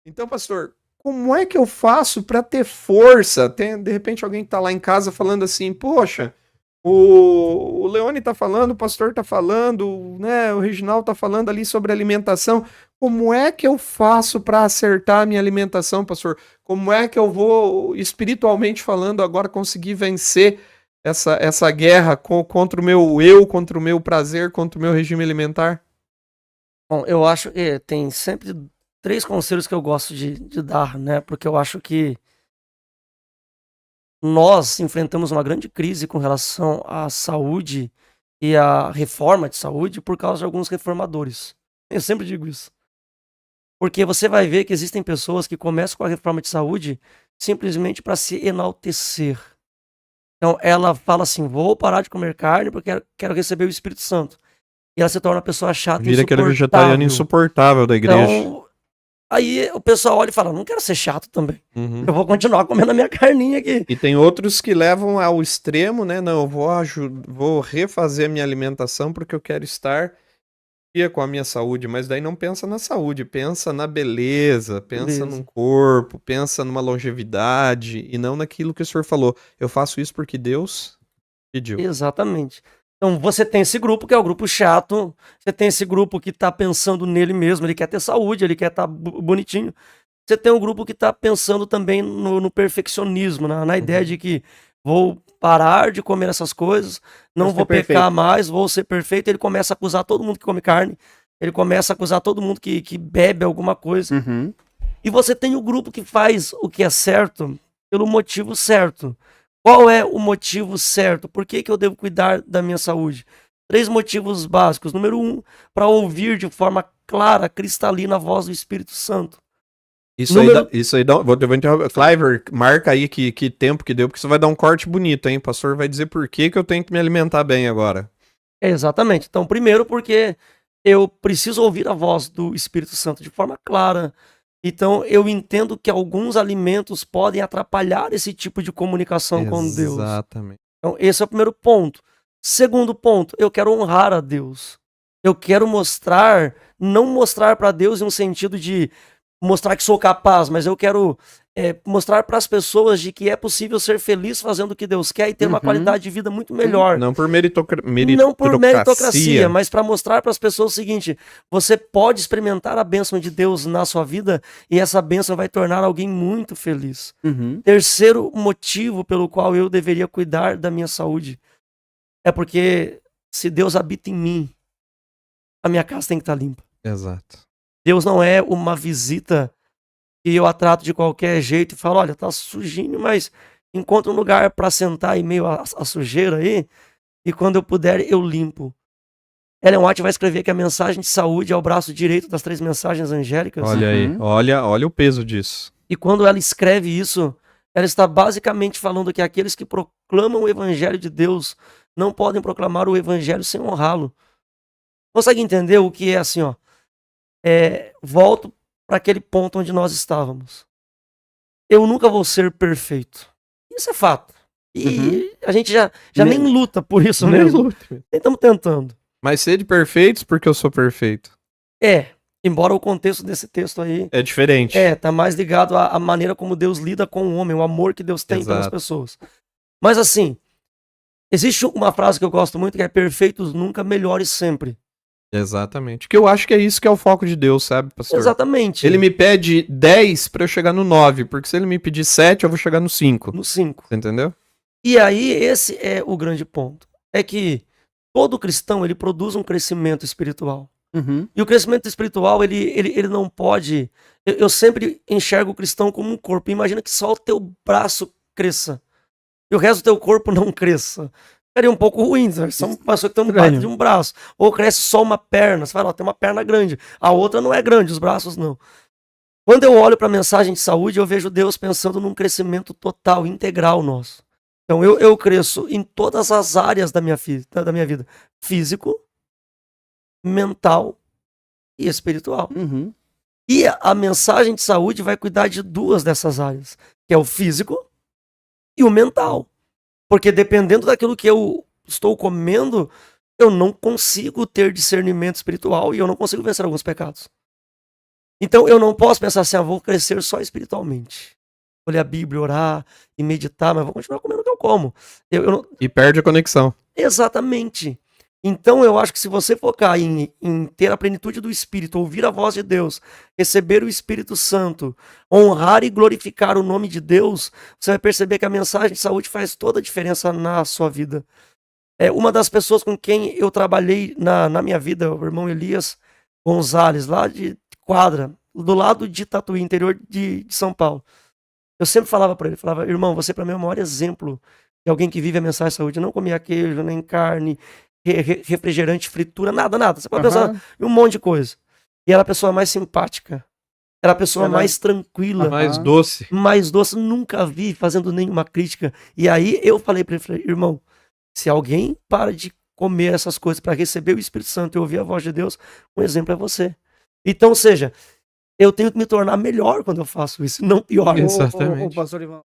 Então, pastor, como é que eu faço para ter força? Tem, de repente, alguém que tá lá em casa falando assim, poxa, o Leone tá falando, o pastor tá falando, né? O Reginaldo tá falando ali sobre alimentação. Como é que eu faço para acertar a minha alimentação, pastor? Como é que eu vou, espiritualmente falando, agora conseguir vencer essa guerra contra o meu eu, contra o meu prazer, contra o meu regime alimentar? Bom, eu acho que tem sempre 3 conselhos que eu gosto de dar, né, porque eu acho que nós enfrentamos uma grande crise com relação à saúde e à reforma de saúde por causa de alguns reformadores. Eu sempre digo isso. Porque você vai ver que existem pessoas que começam com a reforma de saúde simplesmente para se enaltecer. Então ela fala assim: "Vou parar de comer carne porque quero receber o Espírito Santo". E ela se torna uma pessoa chata e Vira aquele vegetariano insuportável. insuportável da igreja. Então, aí o pessoal olha e fala: "Não quero ser chato também. Uhum. Eu vou continuar comendo a minha carninha aqui". E tem outros que levam ao extremo, né? Não, eu vou refazer a minha alimentação porque eu quero estar com a minha saúde, mas daí não pensa na saúde, pensa na beleza, pensa num Beleza. corpo, pensa numa longevidade e não naquilo que o senhor falou. Eu faço isso porque Deus pediu. Exatamente. Então você tem esse grupo que é o grupo chato, você tem esse grupo que tá pensando nele mesmo, ele quer ter saúde, ele quer estar bonitinho. Você tem um grupo que tá pensando também no perfeccionismo, na ideia Uhum. de que vou parar de comer essas coisas, Pra não ser vou pecar perfeito. mais, vou ser perfeito. Ele começa a acusar todo mundo que come carne, ele começa a acusar todo mundo que bebe alguma coisa. Uhum. E você tem o grupo que faz o que é certo pelo motivo certo. Qual é o motivo certo? Por que eu devo cuidar da minha saúde? 3 motivos básicos. Número 1, para ouvir de forma clara, cristalina a voz do Espírito Santo. Número Isso aí dá, vou interromper. Cliver, marca aí que tempo que deu, porque isso vai dar um corte bonito, hein? O pastor vai dizer por que eu tenho que me alimentar bem agora. Exatamente. Então, primeiro porque eu preciso ouvir a voz do Espírito Santo de forma clara. Então, eu entendo que alguns alimentos podem atrapalhar esse tipo de comunicação com Deus. Exatamente. Então, esse é o primeiro ponto. Segundo ponto, eu quero honrar a Deus. Eu quero mostrar, não mostrar para Deus em um sentido de mostrar que sou capaz, mas eu quero mostrar para as pessoas de que é possível ser feliz fazendo o que Deus quer e ter uma Uhum. qualidade de vida muito melhor. Não por Não por meritocracia, meritocracia. mas para mostrar para as pessoas o seguinte: você pode experimentar a bênção de Deus na sua vida e essa bênção vai tornar alguém muito feliz. Uhum. Terceiro motivo pelo qual eu deveria cuidar da minha saúde é porque se Deus habita em mim, a minha casa tem que estar limpa. Exato. Deus não é uma visita que eu a trato de qualquer jeito e falo: "Olha, tá sujinho, mas encontra um lugar para sentar em meio à sujeira aí e quando eu puder eu limpo". Ellen White vai escrever que a mensagem de saúde é o braço direito das 3 mensagens angélicas. Olha aí, Uhum. olha o peso disso. E quando ela escreve isso, ela está basicamente falando que aqueles que proclamam o evangelho de Deus não podem proclamar o evangelho sem honrá-lo. Consegue entender o que é assim, ó? Volto para aquele ponto onde nós estávamos. Eu nunca vou ser perfeito. Isso é fato. Uhum. E a gente já nem Ne- luta por isso Nem mesmo. luta. Nem estamos tentando. Mas sede perfeitos porque eu sou perfeito. Embora o contexto desse texto aí É diferente. tá mais ligado à maneira como Deus lida com o homem, o amor que Deus tem pelas Exato. pessoas. Mas assim, existe uma frase que eu gosto muito que é: perfeitos nunca, melhores sempre. Exatamente. Que eu acho que é isso que é o foco de Deus, sabe, pastor? Ele Exatamente, me pede 10 pra eu chegar no 9, porque se ele me pedir 7, eu vou chegar no 5. no 5. Você entendeu? E aí esse é o grande ponto. É que todo cristão ele produz um crescimento espiritual. Uhum. E o crescimento espiritual ele não pode. Eu sempre enxergo o cristão como um corpo. Imagina que só o teu braço cresça e o resto do teu corpo não cresça. Seria um pouco ruim, né? Só uma pessoa que tem um baita de Estranho. um braço. Ou cresce só uma perna. Você fala: "Ó, tem uma perna grande, a outra não é grande, os braços não". Quando eu olho para a mensagem de saúde, eu vejo Deus pensando num crescimento total, integral nosso. Então eu cresço em todas as áreas da minha vida: físico, mental e espiritual. Uhum. E a mensagem de saúde vai cuidar de 2 dessas áreas, que é o físico e o mental. Porque dependendo daquilo que eu estou comendo, eu não consigo ter discernimento espiritual e eu não consigo vencer alguns pecados. Então eu não posso pensar assim, vou crescer só espiritualmente. Vou ler a Bíblia, orar e meditar, mas vou continuar comendo o que eu como. Eu não... E perde a conexão. Exatamente. Então eu acho que se você focar em ter a plenitude do Espírito, ouvir a voz de Deus, receber o Espírito Santo, honrar e glorificar o nome de Deus, você vai perceber que a mensagem de saúde faz toda a diferença na sua vida. Uma das pessoas com quem eu trabalhei na minha vida, o irmão Elias Gonzalez, lá de Quadra, do lado de Tatuí, interior de São Paulo. Eu sempre falava para ele, irmão, você para mim é o maior exemplo de alguém que vive a mensagem de saúde, não comia queijo, nem carne, refrigerante, fritura, nada. Você pode pensar em um monte de coisa. E era a pessoa mais simpática. Era a pessoa mais tranquila. Mais doce. Mais doce. Nunca vi fazendo nenhuma crítica. E aí eu falei para ele, irmão, se alguém para de comer essas coisas para receber o Espírito Santo e ouvir a voz de Deus, um exemplo é você. Então, ou seja, eu tenho que me tornar melhor quando eu faço isso, não pior. Exatamente. Pastor Ivan.